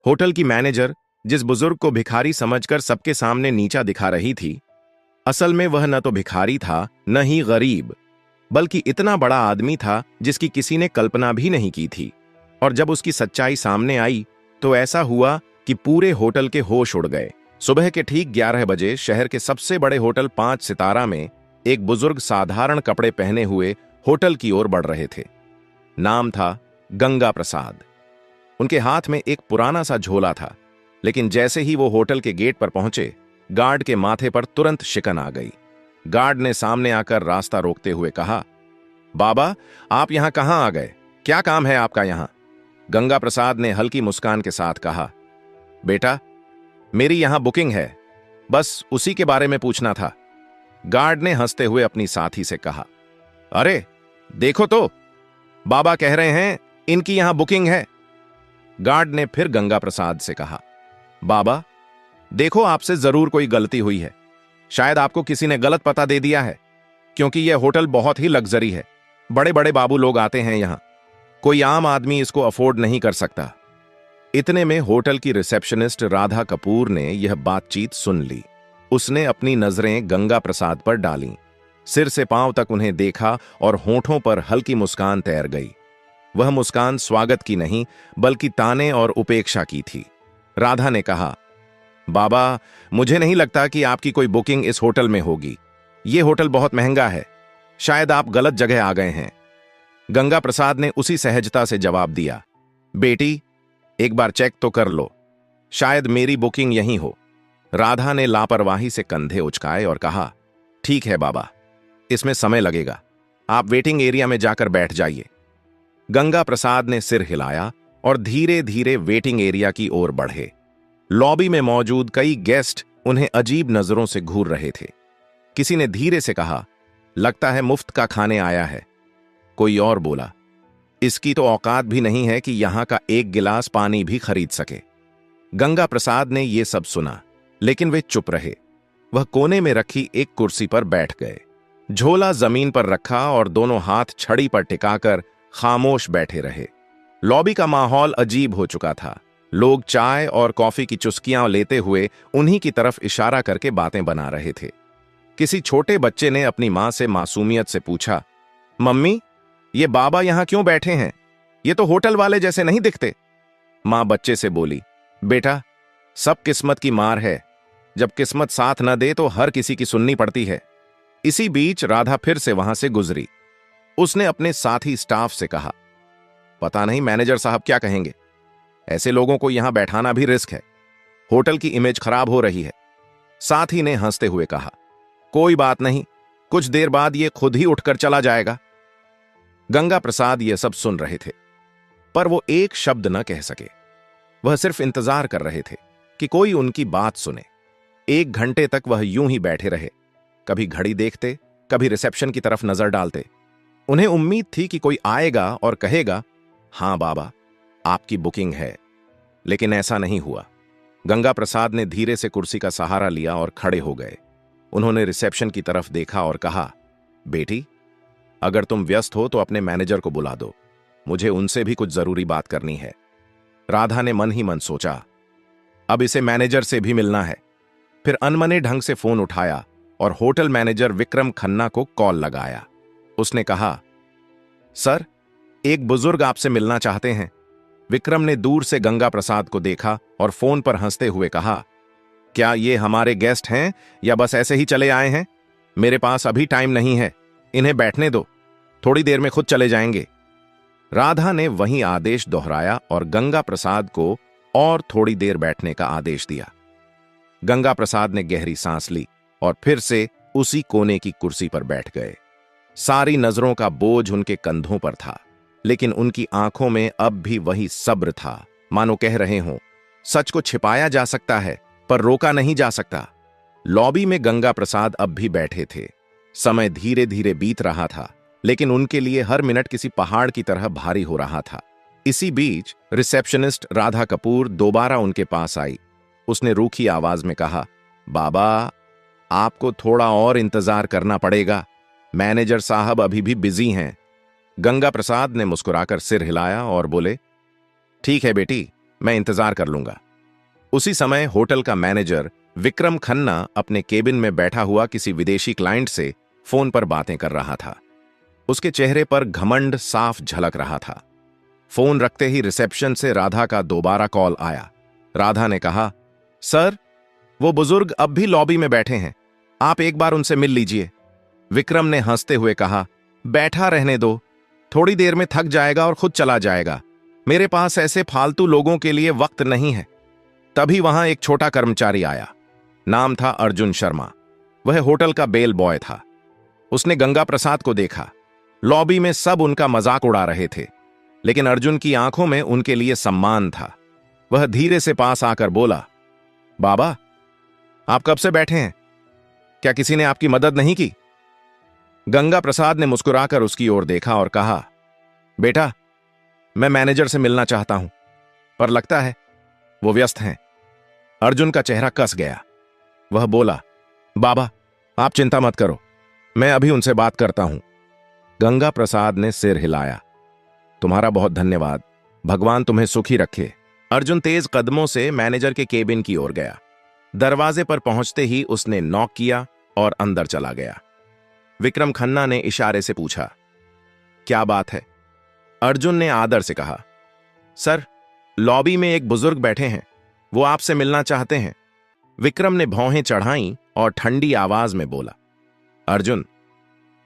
Hotel की manager जिस बुजुर्ग को भिखारी समझकर सबके सामने नीचा दिखा रही थी, असल में वह न तो भिखारी था न ही गरीब, बल्कि इतना बड़ा आदमी था जिसकी किसी ने कल्पना भी नहीं की थी। और जब उसकी सच्चाई सामने आई तो ऐसा हुआ कि पूरे होटल के होश उड़ गए। सुबह के ठीक 11 बजे शहर के सबसे बड़े होटल 5 सितारा में एक बुजुर्ग साधारण कपड़े पहने हुए होटल की ओर बढ़ रहे थे। नाम था गंगा प्रसाद। उनके हाथ में एक पुराना सा झोला था, लेकिन जैसे ही वो होटल के गेट पर पहुंचे, गार्ड के माथे पर तुरंत शिकन आ गई। गार्ड ने सामने आकर रास्ता रोकते हुए कहा, बाबा, आप यहां कहां आ गए? क्या काम है आपका यहां? गंगा प्रसाद ने हल्की मुस्कान के साथ कहा, बेटा, मेरी यहां बुकिंग है, बस उसी के बारे में पूछना था। गार्ड ने हंसते हुए अपनी साथी से कहा, अरे देखो तो, बाबा कह रहे हैं इनकी यहां बुकिंग है। गार्ड ने फिर गंगा प्रसाद से कहा, बाबा देखो, आपसे जरूर कोई गलती हुई है। शायद आपको किसी ने गलत पता दे दिया है, क्योंकि यह होटल बहुत ही लग्जरी है। बड़े बड़े बाबू लोग आते हैं यहां, कोई आम आदमी इसको अफोर्ड नहीं कर सकता। इतने में होटल की रिसेप्शनिस्ट राधा कपूर ने यह बातचीत सुन ली। उसने अपनी नजरें गंगा प्रसाद पर डालीं, सिर से पांव तक उन्हें देखा और होठों पर हल्की मुस्कान तैर गई। वह मुस्कान स्वागत की नहीं, बल्कि ताने और उपेक्षा की थी। राधा ने कहा, बाबा, मुझे नहीं लगता कि आपकी कोई बुकिंग इस होटल में होगी। यह होटल बहुत महंगा है, शायद आप गलत जगह आ गए हैं। गंगा प्रसाद ने उसी सहजता से जवाब दिया, बेटी, एक बार चेक तो कर लो, शायद मेरी बुकिंग यहीं हो। राधा ने लापरवाही से कंधे उचकाए और कहा, ठीक है बाबा, इसमें समय लगेगा, आप वेटिंग एरिया में जाकर बैठ जाइए। गंगा प्रसाद ने सिर हिलाया और धीरे धीरे वेटिंग एरिया की ओर बढ़े। लॉबी में मौजूद कई गेस्ट उन्हें अजीब नजरों से घूर रहे थे। किसी ने धीरे से कहा, लगता है मुफ्त का खाने आया है। कोई और बोला, इसकी तो औकात भी नहीं है कि यहां का एक गिलास पानी भी खरीद सके। गंगा प्रसाद ने यह सब सुना, लेकिन वे चुप रहे। वह कोने में रखी एक कुर्सी पर बैठ गए, झोला जमीन पर रखा और दोनों हाथ छड़ी पर टिकाकर खामोश बैठे रहे। लॉबी का माहौल अजीब हो चुका था। लोग चाय और कॉफी की चुस्कियां लेते हुए उन्हीं की तरफ इशारा करके बातें बना रहे थे। किसी छोटे बच्चे ने अपनी मां से मासूमियत से पूछा, मम्मी, ये बाबा यहां क्यों बैठे हैं? ये तो होटल वाले जैसे नहीं दिखते। मां बच्चे से बोली, बेटा, सब किस्मत की मार है, जब किस्मत साथ न दे तो हर किसी की सुननी पड़ती है। इसी बीच राधा फिर से वहां से गुजरी। उसने अपने साथी स्टाफ से कहा, पता नहीं मैनेजर साहब क्या कहेंगे, ऐसे लोगों को यहां बैठाना भी रिस्क है, होटल की इमेज खराब हो रही है। साथी ने हंसते हुए कहा, कोई बात नहीं, कुछ देर बाद ये खुद ही उठकर चला जाएगा। गंगा प्रसाद ये सब सुन रहे थे, पर वो एक शब्द न कह सके। वह सिर्फ इंतजार कर रहे थे कि कोई उनकी बात सुने। 1 घंटे तक वह यूं ही बैठे रहे, कभी घड़ी देखते, कभी रिसेप्शन की तरफ नजर डालते। उन्हें उम्मीद थी कि कोई आएगा और कहेगा, हां बाबा, आपकी बुकिंग है, लेकिन ऐसा नहीं हुआ। गंगा प्रसाद ने धीरे से कुर्सी का सहारा लिया और खड़े हो गए। उन्होंने रिसेप्शन की तरफ देखा और कहा, बेटी, अगर तुम व्यस्त हो तो अपने मैनेजर को बुला दो, मुझे उनसे भी कुछ जरूरी बात करनी है। राधा ने मन ही मन सोचा, अब इसे मैनेजर से भी मिलना है। फिर अनमने ढंग से फोन उठाया और होटल मैनेजर विक्रम खन्ना को कॉल लगाया। उसने कहा, सर, एक बुजुर्ग आपसे मिलना चाहते हैं। विक्रम ने दूर से गंगा प्रसाद को देखा और फोन पर हंसते हुए कहा, क्या ये हमारे गेस्ट हैं या बस ऐसे ही चले आए हैं? मेरे पास अभी टाइम नहीं है, इन्हें बैठने दो, थोड़ी देर में खुद चले जाएंगे। राधा ने वही आदेश दोहराया और गंगा प्रसाद को और थोड़ी देर बैठने का आदेश दिया। गंगा प्रसाद ने गहरी सांस ली और फिर से उसी कोने की कुर्सी पर बैठ गए। सारी नजरों का बोझ उनके कंधों पर था, लेकिन उनकी आंखों में अब भी वही सब्र था, मानो कह रहे हों, सच को छिपाया जा सकता है पर रोका नहीं जा सकता। लॉबी में गंगा प्रसाद अब भी बैठे थे। समय धीरे धीरे बीत रहा था, लेकिन उनके लिए हर मिनट किसी पहाड़ की तरह भारी हो रहा था। इसी बीच रिसेप्शनिस्ट राधा कपूर दोबारा उनके पास आई। उसने रूखी आवाज में कहा, बाबा, आपको थोड़ा और इंतजार करना पड़ेगा, मैनेजर साहब अभी भी बिजी हैं। गंगा प्रसाद ने मुस्कुराकर सिर हिलाया और बोले, ठीक है बेटी, मैं इंतजार कर लूंगा। उसी समय होटल का मैनेजर विक्रम खन्ना अपने केबिन में बैठा हुआ किसी विदेशी क्लाइंट से फोन पर बातें कर रहा था। उसके चेहरे पर घमंड साफ झलक रहा था। फोन रखते ही रिसेप्शन से राधा का दोबारा कॉल आया। राधा ने कहा, सर, वो बुजुर्ग अब भी लॉबी में बैठे हैं, आप एक बार उनसे मिल लीजिए। विक्रम ने हंसते हुए कहा, बैठा रहने दो, थोड़ी देर में थक जाएगा और खुद चला जाएगा। मेरे पास ऐसे फालतू लोगों के लिए वक्त नहीं है। तभी वहां एक छोटा कर्मचारी आया। नाम था अर्जुन शर्मा। वह होटल का बेल बॉय था। उसने गंगा प्रसाद को देखा। लॉबी में सब उनका मजाक उड़ा रहे थे, लेकिन अर्जुन की आंखों में उनके लिए सम्मान था। वह धीरे से पास आकर बोला, बाबा, आप कब से बैठे हैं? क्या किसी ने आपकी मदद नहीं की? गंगा प्रसाद ने मुस्कुराकर उसकी ओर देखा और कहा, बेटा, मैं मैनेजर से मिलना चाहता हूं, पर लगता है वो व्यस्त हैं। अर्जुन का चेहरा कस गया। वह बोला, बाबा, आप चिंता मत करो, मैं अभी उनसे बात करता हूं। गंगा प्रसाद ने सिर हिलाया। तुम्हारा बहुत धन्यवाद, भगवान तुम्हें सुखी रखे। अर्जुन तेज कदमों से मैनेजर के केबिन की ओर गया। दरवाजे पर पहुंचते ही उसने नॉक किया और अंदर चला गया। विक्रम खन्ना ने इशारे से पूछा, क्या बात है? अर्जुन ने आदर से कहा, सर, लॉबी में एक बुजुर्ग बैठे हैं, वो आपसे मिलना चाहते हैं। विक्रम ने भौहें चढ़ाईं और ठंडी आवाज में बोला, अर्जुन,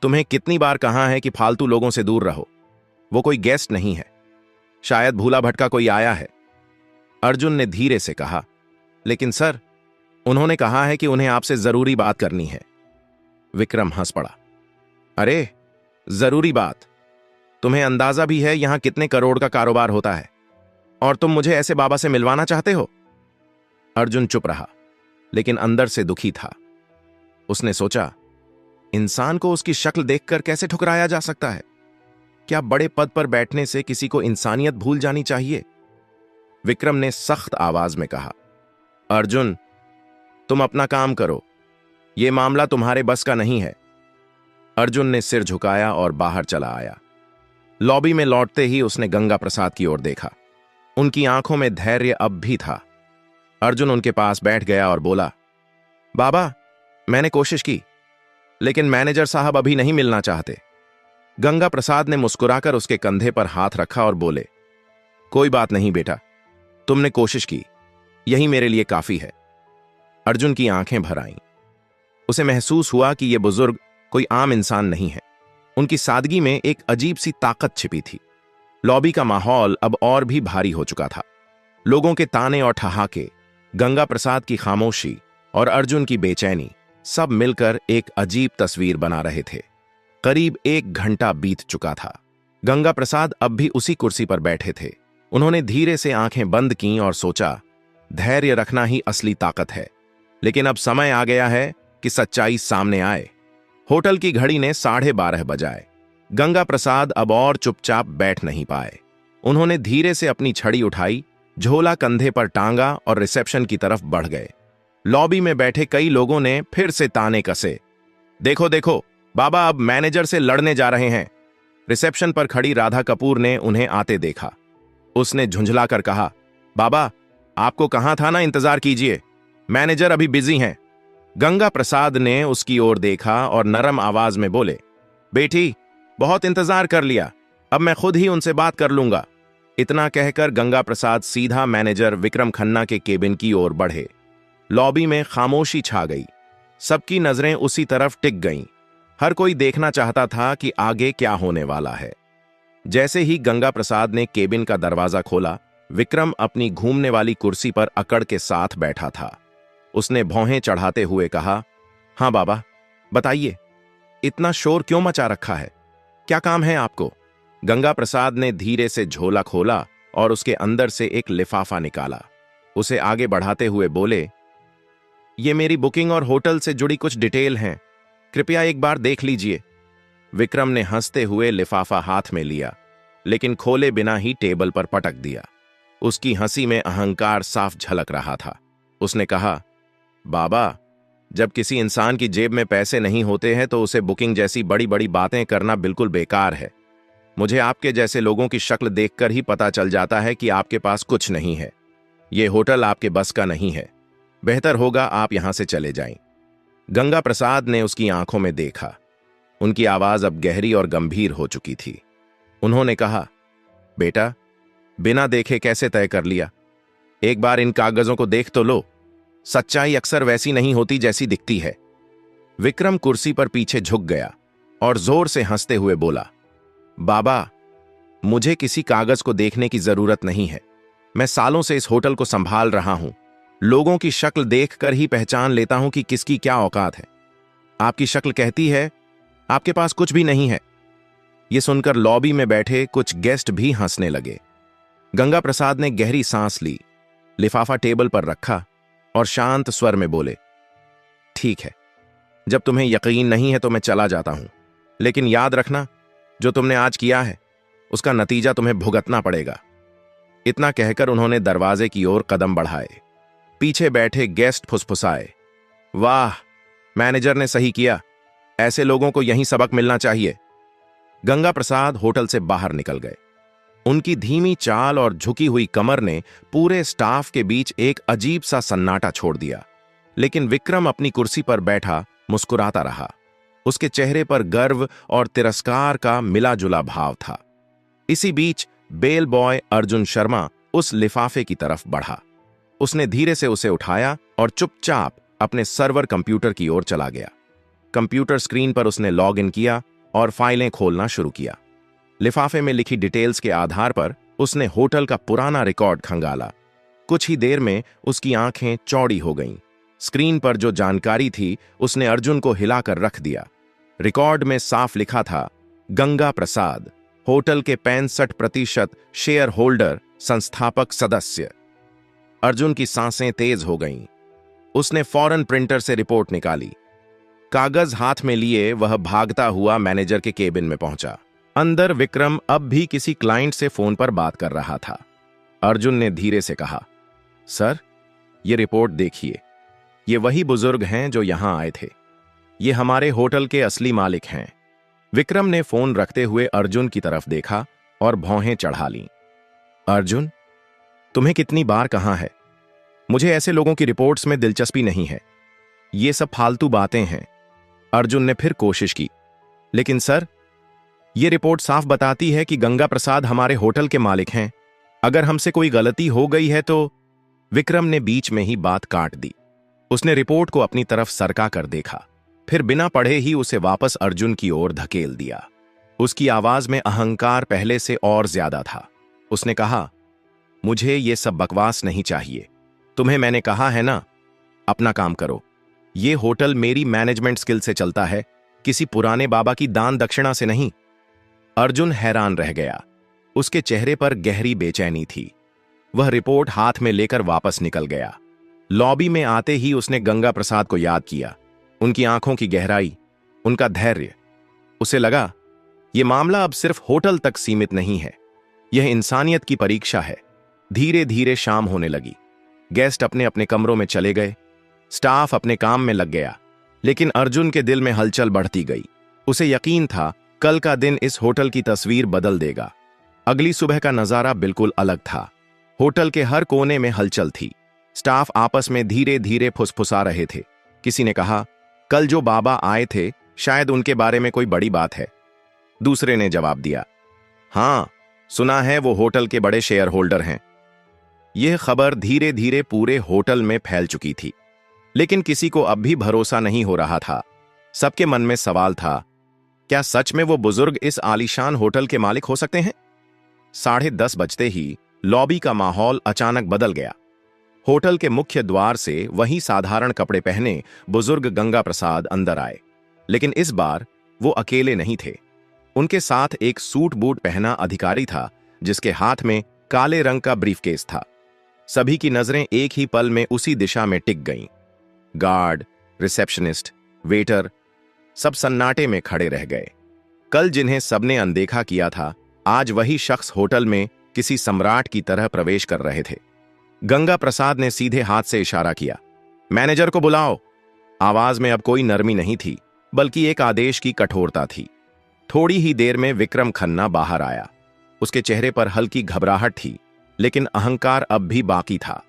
तुम्हें कितनी बार कहा है कि फालतू लोगों से दूर रहो। वो कोई गेस्ट नहीं है, शायद भूला भटका कोई आया है। अर्जुन ने धीरे से कहा, लेकिन सर, उन्होंने कहा है कि उन्हें आपसे जरूरी बात करनी है। विक्रम हंस पड़ा, अरे, जरूरी बात? तुम्हें अंदाजा भी है यहां कितने करोड़ का कारोबार होता है, और तुम मुझे ऐसे बाबा से मिलवाना चाहते हो? अर्जुन चुप रहा, लेकिन अंदर से दुखी था। उसने सोचा, इंसान को उसकी शक्ल देखकर कैसे ठुकराया जा सकता है? क्या बड़े पद पर बैठने से किसी को इंसानियत भूल जानी चाहिए? विक्रम ने सख्त आवाज में कहा, अर्जुन, तुम अपना काम करो, यह मामला तुम्हारे बस का नहीं है। अर्जुन ने सिर झुकाया और बाहर चला आया। लॉबी में लौटते ही उसने गंगा प्रसाद की ओर देखा। उनकी आंखों में धैर्य अब भी था। अर्जुन उनके पास बैठ गया और बोला, बाबा, मैंने कोशिश की, लेकिन मैनेजर साहब अभी नहीं मिलना चाहते। गंगा प्रसाद ने मुस्कुराकर उसके कंधे पर हाथ रखा और बोले, कोई बात नहीं बेटा, तुमने कोशिश की, यही मेरे लिए काफी है। अर्जुन की आंखें भर आईं। उसे महसूस हुआ कि यह बुजुर्ग कोई आम इंसान नहीं है। उनकी सादगी में एक अजीब सी ताकत छिपी थी। लॉबी का माहौल अब और भी भारी हो चुका था। लोगों के ताने और ठहाके, गंगा प्रसाद की खामोशी और अर्जुन की बेचैनी सब मिलकर एक अजीब तस्वीर बना रहे थे। करीब 1 घंटा बीत चुका था। गंगा प्रसाद अब भी उसी कुर्सी पर बैठे थे। उन्होंने धीरे से आंखें बंद कीं और सोचा, धैर्य रखना ही असली ताकत है। लेकिन अब समय आ गया है कि सच्चाई सामने आए। होटल की घड़ी ने 12:30 बजाए। गंगा प्रसाद अब और चुपचाप बैठ नहीं पाए। उन्होंने धीरे से अपनी छड़ी उठाई, झोला कंधे पर टांगा और रिसेप्शन की तरफ बढ़ गए। लॉबी में बैठे कई लोगों ने फिर से ताने कसे, देखो देखो, बाबा अब मैनेजर से लड़ने जा रहे हैं। रिसेप्शन पर खड़ी राधा कपूर ने उन्हें आते देखा। उसने झुंझलाकर कहा, बाबा, आपको कहा था ना इंतजार कीजिए, मैनेजर अभी बिजी हैं। गंगा प्रसाद ने उसकी ओर देखा और नरम आवाज में बोले, बेटी, बहुत इंतजार कर लिया, अब मैं खुद ही उनसे बात कर लूंगा। इतना कहकर गंगा प्रसाद सीधा मैनेजर विक्रम खन्ना के केबिन की ओर बढ़े। लॉबी में खामोशी छा गई। सबकी नजरें उसी तरफ टिक गईं। हर कोई देखना चाहता था कि आगे क्या होने वाला है। जैसे ही गंगा प्रसाद ने केबिन का दरवाजा खोला, विक्रम अपनी घूमने वाली कुर्सी पर अकड़ के साथ बैठा था। उसने भौहें चढ़ाते हुए कहा, हां बाबा, बताइए, इतना शोर क्यों मचा रखा है? क्या काम है आपको? गंगा प्रसाद ने धीरे से झोला खोला और उसके अंदर से एक लिफाफा निकाला। उसे आगे बढ़ाते हुए बोले, ये मेरी बुकिंग और होटल से जुड़ी कुछ डिटेल हैं, कृपया एक बार देख लीजिए। विक्रम ने हंसते हुए लिफाफा हाथ में लिया, लेकिन खोले बिना ही टेबल पर पटक दिया। उसकी हंसी में अहंकार साफ झलक रहा था। उसने कहा, बाबा, जब किसी इंसान की जेब में पैसे नहीं होते हैं तो उसे बुकिंग जैसी बड़ी बड़ी बातें करना बिल्कुल बेकार है। मुझे आपके जैसे लोगों की शक्ल देखकर ही पता चल जाता है कि आपके पास कुछ नहीं है। ये होटल आपके बस का नहीं है। बेहतर होगा आप यहां से चले जाएं। गंगा प्रसाद ने उसकी आंखों में देखा। उनकी आवाज अब गहरी और गंभीर हो चुकी थी। उन्होंने कहा, बेटा, बिना देखे कैसे तय कर लिया? एक बार इन कागजों को देख तो लो। सच्चाई अक्सर वैसी नहीं होती जैसी दिखती है। विक्रम कुर्सी पर पीछे झुक गया और जोर से हंसते हुए बोला, बाबा, मुझे किसी कागज को देखने की जरूरत नहीं है। मैं सालों से इस होटल को संभाल रहा हूं। लोगों की शक्ल देखकर ही पहचान लेता हूं कि किसकी क्या औकात है। आपकी शक्ल कहती है आपके पास कुछ भी नहीं है। यह सुनकर लॉबी में बैठे कुछ गेस्ट भी हंसने लगे। गंगा प्रसाद ने गहरी सांस ली, लिफाफा टेबल पर रखा और शांत स्वर में बोले, ठीक है, जब तुम्हें यकीन नहीं है तो मैं चला जाता हूं, लेकिन याद रखना, जो तुमने आज किया है उसका नतीजा तुम्हें भुगतना पड़ेगा। इतना कहकर उन्होंने दरवाजे की ओर कदम बढ़ाए। पीछे बैठे गेस्ट फुसफुसाए, वाह, मैनेजर ने सही किया। ऐसे लोगों को यहीं सबक मिलना चाहिए। गंगा प्रसाद होटल से बाहर निकल गए। उनकी धीमी चाल और झुकी हुई कमर ने पूरे स्टाफ के बीच एक अजीब सा सन्नाटा छोड़ दिया। लेकिन विक्रम अपनी कुर्सी पर बैठा मुस्कुराता रहा। उसके चेहरे पर गर्व और तिरस्कार का मिला जुला भाव था। इसी बीच बेल बॉय अर्जुन शर्मा उस लिफाफे की तरफ बढ़ा। उसने धीरे से उसे उठाया और चुपचाप अपने सर्वर कंप्यूटर की ओर चला गया। कंप्यूटर स्क्रीन पर उसने लॉग इन किया और फाइलें खोलना शुरू किया। लिफाफे में लिखी डिटेल्स के आधार पर उसने होटल का पुराना रिकॉर्ड खंगाला। कुछ ही देर में उसकी आंखें चौड़ी हो गईं। स्क्रीन पर जो जानकारी थी उसने अर्जुन को हिलाकर रख दिया। रिकॉर्ड में साफ लिखा था, गंगा प्रसाद, होटल के 65% शेयर होल्डर, संस्थापक सदस्य। अर्जुन की सांसें तेज हो गईं। उसने फौरन प्रिंटर से रिपोर्ट निकाली। कागज हाथ में लिए वह भागता हुआ मैनेजर के केबिन में पहुंचा। अंदर विक्रम अब भी किसी क्लाइंट से फोन पर बात कर रहा था। अर्जुन ने धीरे से कहा, सर, ये रिपोर्ट देखिए। ये वही बुजुर्ग हैं जो यहां आए थे। ये हमारे होटल के असली मालिक हैं। विक्रम ने फोन रखते हुए अर्जुन की तरफ देखा और भौहें चढ़ा लीं। अर्जुन, तुम्हें कितनी बार कहा है, मुझे ऐसे लोगों की रिपोर्ट्स में दिलचस्पी नहीं है। ये सब फालतू बातें हैं। अर्जुन ने फिर कोशिश की, लेकिन सर, ये रिपोर्ट साफ बताती है कि गंगा प्रसाद हमारे होटल के मालिक हैं। अगर हमसे कोई गलती हो गई है तो। विक्रम ने बीच में ही बात काट दी। उसने रिपोर्ट को अपनी तरफ सरका कर देखा, फिर बिना पढ़े ही उसे वापस अर्जुन की ओर धकेल दिया। उसकी आवाज में अहंकार पहले से और ज्यादा था। उसने कहा, मुझे ये सब बकवास नहीं चाहिए। तुम्हें मैंने कहा है ना, अपना काम करो। ये होटल मेरी मैनेजमेंट स्किल से चलता है, किसी पुराने बाबा की दान दक्षिणा से नहीं। अर्जुन हैरान रह गया। उसके चेहरे पर गहरी बेचैनी थी। वह रिपोर्ट हाथ में लेकर वापस निकल गया। लॉबी में आते ही उसने गंगा प्रसाद को याद किया। उनकी आंखों की गहराई, उनका धैर्य। उसे लगा, यह मामला अब सिर्फ होटल तक सीमित नहीं है, यह इंसानियत की परीक्षा है। धीरे धीरे शाम होने लगी। गेस्ट अपने अपने कमरों में चले गए। स्टाफ अपने काम में लग गया। लेकिन अर्जुन के दिल में हलचल बढ़ती गई। उसे यकीन था, कल का दिन इस होटल की तस्वीर बदल देगा। अगली सुबह का नजारा बिल्कुल अलग था। होटल के हर कोने में हलचल थी। स्टाफ आपस में धीरे धीरे फुसफुसा रहे थे। किसी ने कहा, कल जो बाबा आए थे, शायद उनके बारे में कोई बड़ी बात है। दूसरे ने जवाब दिया, हां, सुना है वो होटल के बड़े शेयर होल्डर हैं। यह खबर धीरे धीरे पूरे होटल में फैल चुकी थी। लेकिन किसी को अब भी भरोसा नहीं हो रहा था। सबके मन में सवाल था, क्या सच में वो बुजुर्ग इस आलीशान होटल के मालिक हो सकते हैं? 10:30 बजते ही लॉबी का माहौल अचानक बदल गया। होटल के मुख्य द्वार से वही साधारण कपड़े पहने बुजुर्ग गंगा प्रसाद अंदर आए। लेकिन इस बार वो अकेले नहीं थे। उनके साथ एक सूट बूट पहना अधिकारी था, जिसके हाथ में काले रंग का ब्रीफकेस था। सभी की नजरें एक ही पल में उसी दिशा में टिक गईं। गार्ड, रिसेप्शनिस्ट, वेटर, सब सन्नाटे में खड़े रह गए। कल जिन्हें सबने अनदेखा किया था, आज वही शख्स होटल में किसी सम्राट की तरह प्रवेश कर रहे थे। गंगा प्रसाद ने सीधे हाथ से इशारा किया, मैनेजर को बुलाओ। आवाज में अब कोई नरमी नहीं थी, बल्कि एक आदेश की कठोरता थी। थोड़ी ही देर में विक्रम खन्ना बाहर आया। उसके चेहरे पर हल्की घबराहट थी, लेकिन अहंकार अब भी बाकी था।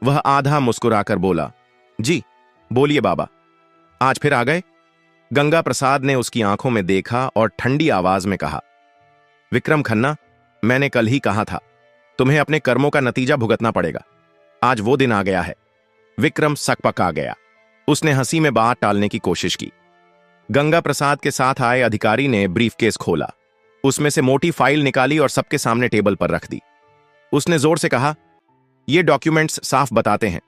वह आधा मुस्कुराकर बोला, जी बोलिए बाबा, आज फिर आ गए? गंगा प्रसाद ने उसकी आंखों में देखा और ठंडी आवाज में कहा, विक्रम खन्ना, मैंने कल ही कहा था, तुम्हें अपने कर्मों का नतीजा भुगतना पड़ेगा। आज वो दिन आ गया है। विक्रम सकपका गया। उसने हंसी में बात टालने की कोशिश की। गंगा प्रसाद के साथ आए अधिकारी ने ब्रीफकेस खोला, उसमें से मोटी फाइल निकाली और सबके सामने टेबल पर रख दी। उसने जोर से कहा, ये डॉक्यूमेंट्स साफ बताते हैं,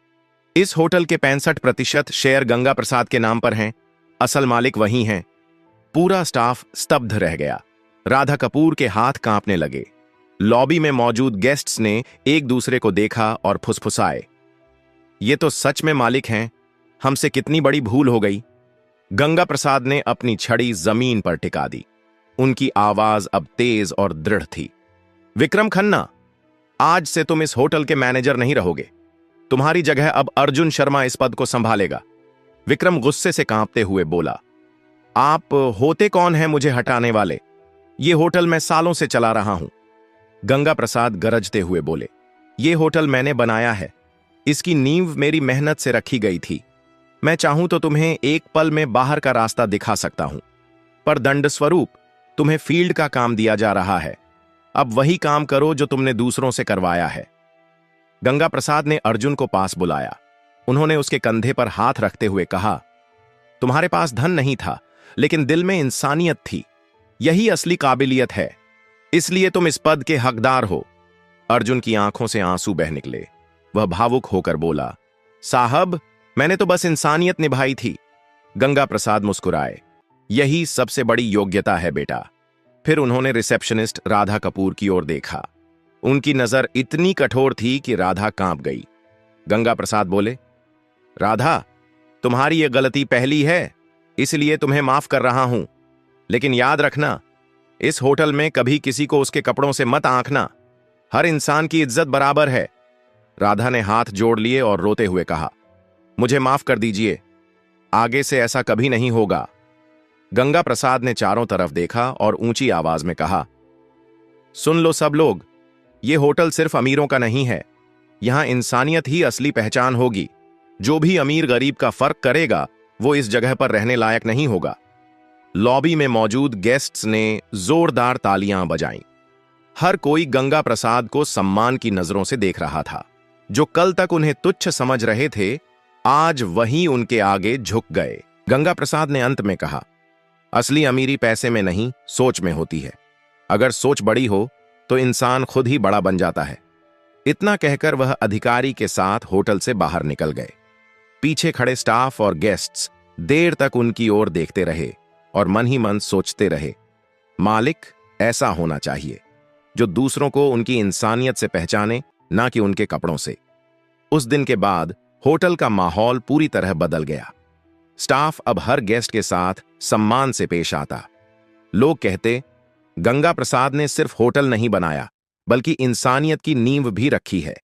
इस होटल के 65% शेयर गंगा प्रसाद के नाम पर हैं, असल मालिक वही हैं। पूरा स्टाफ स्तब्ध रह गया। राधा कपूर के हाथ कांपने लगे। लॉबी में मौजूद गेस्ट्स ने एक दूसरे को देखा और फुसफुसाए, ये तो सच में मालिक हैं, हमसे कितनी बड़ी भूल हो गई। गंगा प्रसाद ने अपनी छड़ी जमीन पर टिका दी। उनकी आवाज अब तेज और दृढ़ थी। विक्रम खन्ना, आज से तुम इस होटल के मैनेजर नहीं रहोगे। तुम्हारी जगह अब अर्जुन शर्मा इस पद को संभालेगा। विक्रम गुस्से से कांपते हुए बोला, आप होते कौन हैं मुझे हटाने वाले? ये होटल मैं सालों से चला रहा हूं। गंगा प्रसाद गरजते हुए बोले, ये होटल मैंने बनाया है, इसकी नींव मेरी मेहनत से रखी गई थी। मैं चाहूं तो तुम्हें एक पल में बाहर का रास्ता दिखा सकता हूं, पर दंड स्वरूप तुम्हें फील्ड का काम दिया जा रहा है। अब वही काम करो जो तुमने दूसरों से करवाया है। गंगा प्रसाद ने अर्जुन को पास बुलाया। उन्होंने उसके कंधे पर हाथ रखते हुए कहा, तुम्हारे पास धन नहीं था, लेकिन दिल में इंसानियत थी। यही असली काबिलियत है, इसलिए तुम इस पद के हकदार हो। अर्जुन की आंखों से आंसू बह निकले। वह भावुक होकर बोला, साहब, मैंने तो बस इंसानियत निभाई थी। गंगा प्रसाद मुस्कुराए, यही सबसे बड़ी योग्यता है बेटा। फिर उन्होंने रिसेप्शनिस्ट राधा कपूर की ओर देखा। उनकी नजर इतनी कठोर थी कि राधा कांप गई। गंगा प्रसाद बोले, राधा, तुम्हारी यह गलती पहली है, इसलिए तुम्हें माफ कर रहा हूं, लेकिन याद रखना, इस होटल में कभी किसी को उसके कपड़ों से मत आंकना। हर इंसान की इज्जत बराबर है। राधा ने हाथ जोड़ लिए और रोते हुए कहा, मुझे माफ कर दीजिए, आगे से ऐसा कभी नहीं होगा। गंगा प्रसाद ने चारों तरफ देखा और ऊंची आवाज में कहा, सुन लो सब लोग, यह होटल सिर्फ अमीरों का नहीं है। यहां इंसानियत ही असली पहचान होगी। जो भी अमीर गरीब का फर्क करेगा, वो इस जगह पर रहने लायक नहीं होगा। लॉबी में मौजूद गेस्ट्स ने जोरदार तालियां बजाईं। हर कोई गंगा प्रसाद को सम्मान की नजरों से देख रहा था। जो कल तक उन्हें तुच्छ समझ रहे थे, आज वही उनके आगे झुक गए। गंगा प्रसाद ने अंत में कहा, असली अमीरी पैसे में नहीं, सोच में होती है। अगर सोच बड़ी हो तो इंसान खुद ही बड़ा बन जाता है। इतना कहकर वह अधिकारी के साथ होटल से बाहर निकल गए। पीछे खड़े स्टाफ और गेस्ट्स देर तक उनकी ओर देखते रहे और मन ही मन सोचते रहे, मालिक ऐसा होना चाहिए जो दूसरों को उनकी इंसानियत से पहचाने, ना कि उनके कपड़ों से। उस दिन के बाद होटल का माहौल पूरी तरह बदल गया। स्टाफ अब हर गेस्ट के साथ सम्मान से पेश आता। लोग कहते, गंगा प्रसाद ने सिर्फ होटल नहीं बनाया, बल्कि इंसानियत की नींव भी रखी है।